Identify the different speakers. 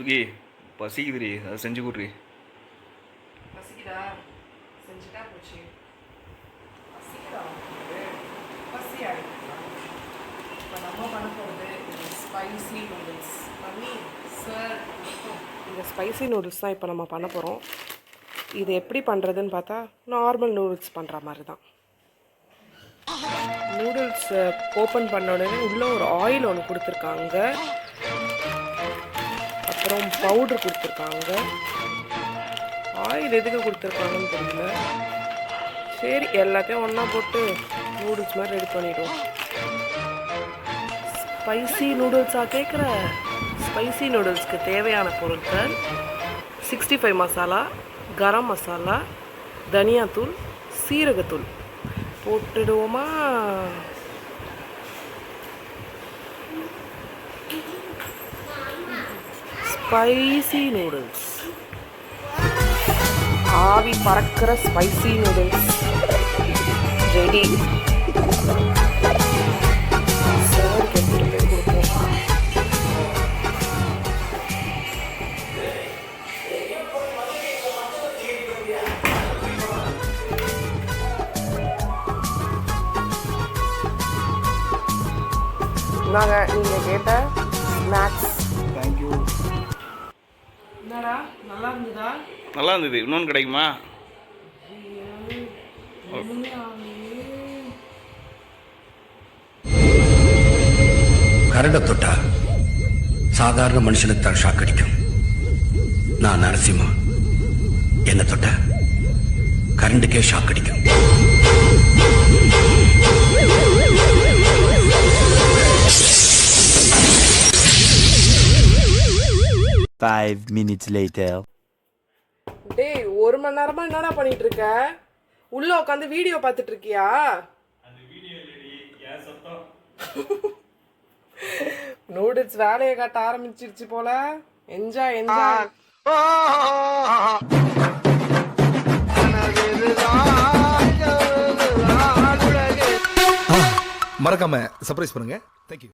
Speaker 1: சுகி பசிக்குதுரி, அதை செஞ்சு கொடுறி.
Speaker 2: பசிக்குதா? செஞ்சுட்டா போச்சு. பசிக்குதா? பசி ஆகிடுதா? இப்போ நம்ம பண்ண போகிறது ஸ்பைசி நூடுல்ஸ். மம்மி சார், இந்த ஸ்பைசி நூடுல்ஸ் தான் இப்போ நம்ம பண்ண போகிறோம். இது எப்படி பண்ணுறதுன்னு பார்த்தா நார்மல் நூடுல்ஸ் பண்ணுற மாதிரி தான். நூடுல்ஸ் ஓப்பன் பண்ண உடனே உள்ளே ஒரு ஆயில் ஒன்று கொடுத்துருக்காங்க, அப்புறம் பவுடர் கொடுத்துருக்காங்க. ஆயில் எதுக்கு கொடுத்துருக்காங்கன்னு தெரியல. சரி, எல்லாத்தையும் ஒன்றா போட்டு நூடுல்ஸ் மாதிரி ரெடி பண்ணிவிடுவோம். ஸ்பைசி நூடுல்ஸாக கேட்குற? ஸ்பைசி நூடுல்ஸ்க்கு தேவையான பொருட்கள் 65 மசாலா, கரம் மசாலா, தனியாத்தூள், சீரகத்தூள் போட்டுடுவோமா? ஸ்பைசி நூடுல்ஸ், ஆவி பறக்கிற ஸ்பைசி நூடுல்ஸ் ரெடி. சாருக்கு எடுத்துகிட்டு போய் கொடுப்போம். நாங்கள் நீங்கள் கேட்ட ஸ்நாக்ஸ்.
Speaker 1: தேங்க்யூ.
Speaker 2: என்னடா நல்லா இருந்ததா?
Speaker 1: நல்லா இருந்தது. இன்னொன்று கிடைக்குமா?
Speaker 3: கரண்டை தொட்டா சாதாரண மனுஷனுக்கு தான் ஷாக் அடிக்கும். நான் நரசிம்மா, என்ன தொட்டா கரண்டுக்கே ஷாக் அடிக்கும்.
Speaker 4: Five minutes later.
Speaker 2: டேய், 1 மணி நேரமா என்னடா பண்ணிட்டு இருக்க? உள்ள உட்காந்து வீடியோ பார்த்துட்டு இருக்கியா? நூடுல்ஸ் வேலையை காட்ட ஆரம்பிச்சிருச்சு போல. Enjoy enjoy.
Speaker 5: மறக்காம சர்ப்ரைஸ் பண்ணுங்க. தேங்க்யூ.